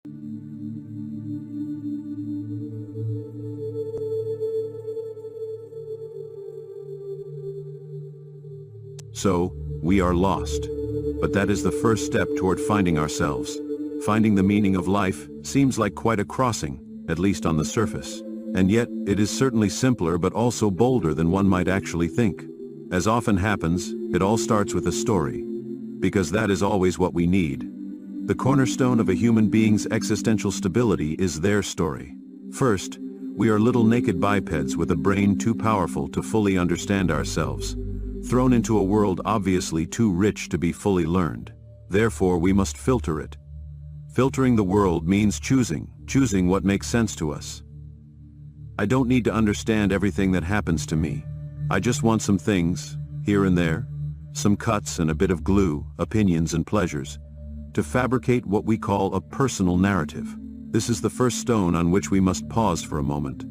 So, we are lost. But that is the first step toward finding ourselves. Finding the meaning of life seems like quite a crossing, at least on the surface. And yet, it is certainly simpler but also bolder than one might actually think. As often happens, it all starts with a story. Because that is always what we need. The cornerstone of a human being's existential stability is their story. First, we are little naked bipeds with a brain too powerful to fully understand ourselves, thrown into a world obviously too rich to be fully learned. Therefore, we must filter it. Filtering the world means choosing what makes sense to us. I don't need to understand everything that happens to me. I just want some things, here and there, some cuts and a bit of glue, opinions and pleasures, to fabricate what we call a personal narrative. This is the first stone on which we must pause for a moment.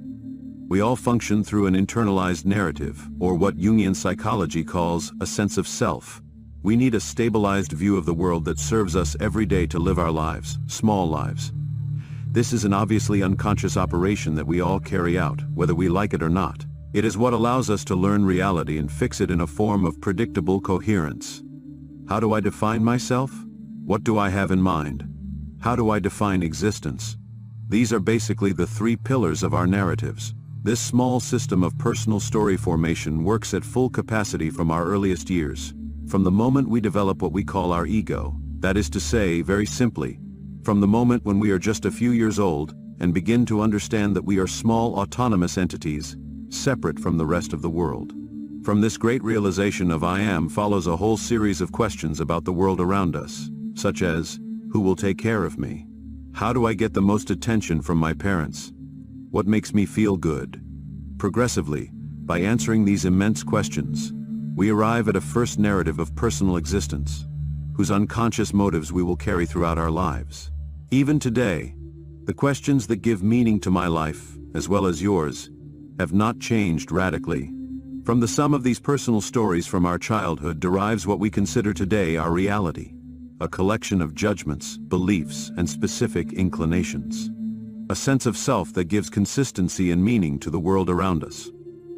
We all function through an internalized narrative, or what Jungian psychology calls a sense of self. We need a stabilized view of the world that serves us every day to live our lives, small lives. This is an obviously unconscious operation that we all carry out, whether we like it or not. It is what allows us to learn reality and fix it in a form of predictable coherence. How do I define myself? What do I have in mind? How do I define existence? These are basically the three pillars of our narratives. This small system of personal story formation works at full capacity from our earliest years. From the moment we develop what we call our ego, that is to say, very simply, from the moment when we are just a few years old and begin to understand that we are small autonomous entities, separate from the rest of the world. From this great realization of I am follows a whole series of questions about the world around us, such as, who will take care of me? How do I get the most attention from my parents? What makes me feel good? Progressively, by answering these immense questions, we arrive at a first narrative of personal existence, whose unconscious motives we will carry throughout our lives. Even today, the questions that give meaning to my life, as well as yours, have not changed radically. From the sum of these personal stories from our childhood derives what we consider today our reality, a collection of judgments, beliefs, and specific inclinations. A sense of self that gives consistency and meaning to the world around us.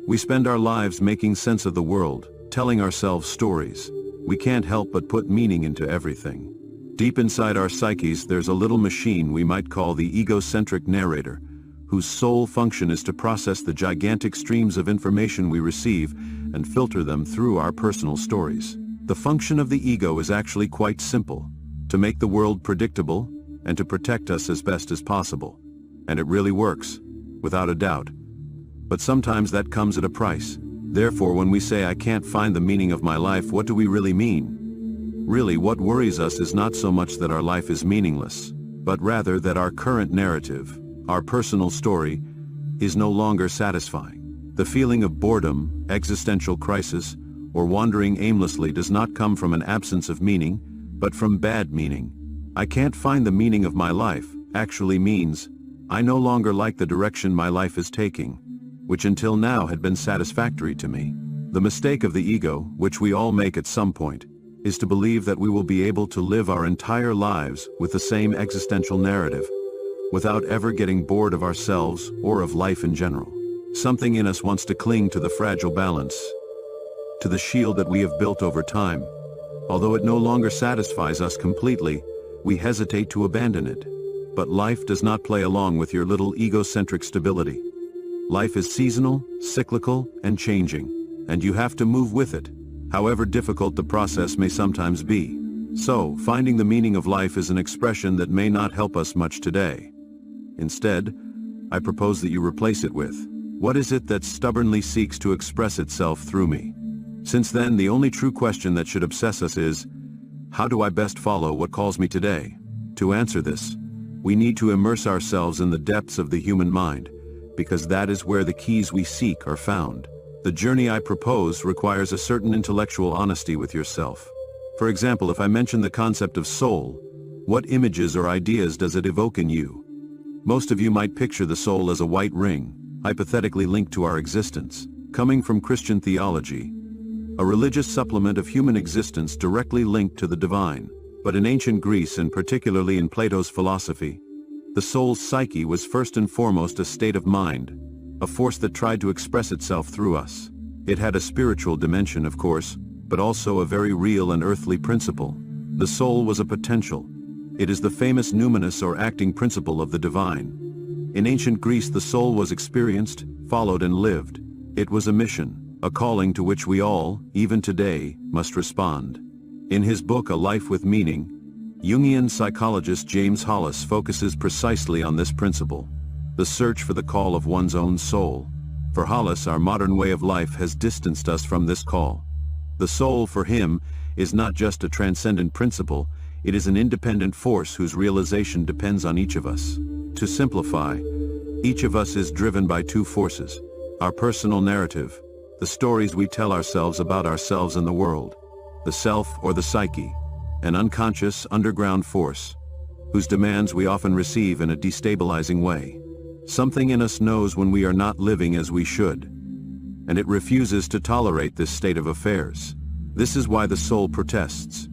We spend our lives making sense of the world, telling ourselves stories. We can't help but put meaning into everything. Deep inside our psyches there's a little machine we might call the egocentric narrator, whose sole function is to process the gigantic streams of information we receive and filter them through our personal stories. The function of the ego is actually quite simple: to make the world predictable and to protect us as best as possible. And it really works, without a doubt. But sometimes that comes at a price. Therefore, when we say I can't find the meaning of my life, what do we really mean? Really, what worries us is not so much that our life is meaningless, but rather that our current narrative, our personal story, is no longer satisfying. The feeling of boredom, existential crisis, or wandering aimlessly does not come from an absence of meaning, but from bad meaning. I can't find the meaning of my life actually means I no longer like the direction my life is taking, which until now had been satisfactory to me. The mistake of the ego, which we all make at some point, is to believe that we will be able to live our entire lives with the same existential narrative, without ever getting bored of ourselves or of life in general. Something in us wants to cling to the fragile balance, to the shield that we have built over time. Although it no longer satisfies us completely, we hesitate to abandon it. But life does not play along with your little egocentric stability. Life is seasonal, cyclical, and changing, and you have to move with it, however difficult the process may sometimes be. So, finding the meaning of life is an expression that may not help us much today. Instead, I propose that you replace it with, what is it that stubbornly seeks to express itself through me? Since then, the only true question that should obsess us is, how do I best follow what calls me today? To answer this, we need to immerse ourselves in the depths of the human mind, because that is where the keys we seek are found. The journey I propose requires a certain intellectual honesty with yourself. For example, if I mention the concept of soul, what images or ideas does it evoke in you? Most of you might picture the soul as a white ring, hypothetically linked to our existence, coming from Christian theology, a religious supplement of human existence directly linked to the divine. But in ancient Greece, and particularly in Plato's philosophy, The soul's psyche was first and foremost a state of mind, a force that tried to express itself through us. It had a spiritual dimension, of course, but also a very real and earthly principle. The soul was a potential. It is the famous numinous or acting principle of the divine. In ancient Greece, the soul was experienced, followed and lived. It was a mission, a calling to which we all, even today, must respond. In his book A Life with Meaning, Jungian psychologist James Hollis focuses precisely on this principle, the search for the call of one's own soul. For Hollis, our modern way of life has distanced us from this call. The soul, for him, is not just a transcendent principle, it is an independent force whose realization depends on each of us. To simplify, each of us is driven by two forces: our personal narrative, the stories we tell ourselves about ourselves and the world; the self or the psyche, an unconscious underground force, whose demands we often receive in a destabilizing way. Something in us knows when we are not living as we should, and it refuses to tolerate this state of affairs. This is why the soul protests.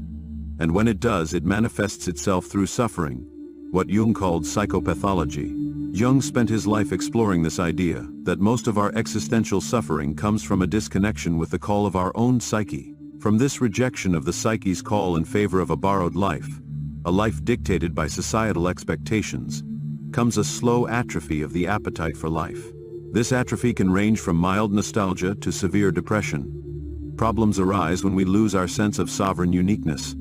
And when it does, it manifests itself through suffering, what Jung called psychopathology. Jung spent his life exploring this idea, that most of our existential suffering comes from a disconnection with the call of our own psyche. From this rejection of the psyche's call in favor of a borrowed life, a life dictated by societal expectations, comes a slow atrophy of the appetite for life. This atrophy can range from mild nostalgia to severe depression. Problems arise when we lose our sense of sovereign uniqueness,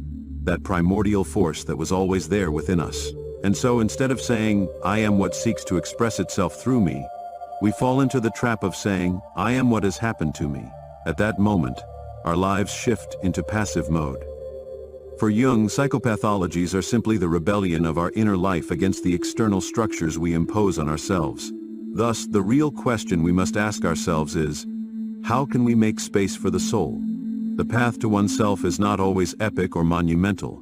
that primordial force that was always there within us. And so instead of saying, "I am what seeks to express itself through me," we fall into the trap of saying, "I am what has happened to me." At that moment, our lives shift into passive mode. For Jung, psychopathologies are simply the rebellion of our inner life against the external structures we impose on ourselves. Thus, the real question we must ask ourselves is, how can we make space for the soul? The path to oneself is not always epic or monumental.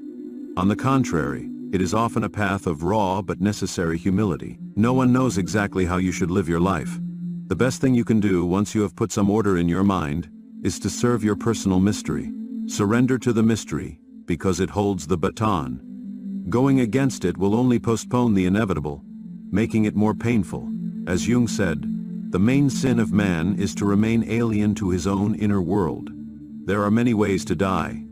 On the contrary, it is often a path of raw but necessary humility. No one knows exactly how you should live your life. The best thing you can do once you have put some order in your mind is to serve your personal mystery. Surrender to the mystery, because it holds the baton. Going against it will only postpone the inevitable, making it more painful. As Jung said, the main sin of man is to remain alien to his own inner world. There are many ways to die,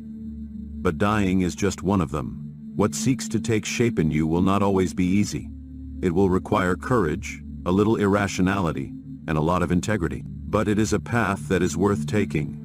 but dying is just one of them. What seeks to take shape in you will not always be easy. It will require courage, a little irrationality, and a lot of integrity. But it is a path that is worth taking.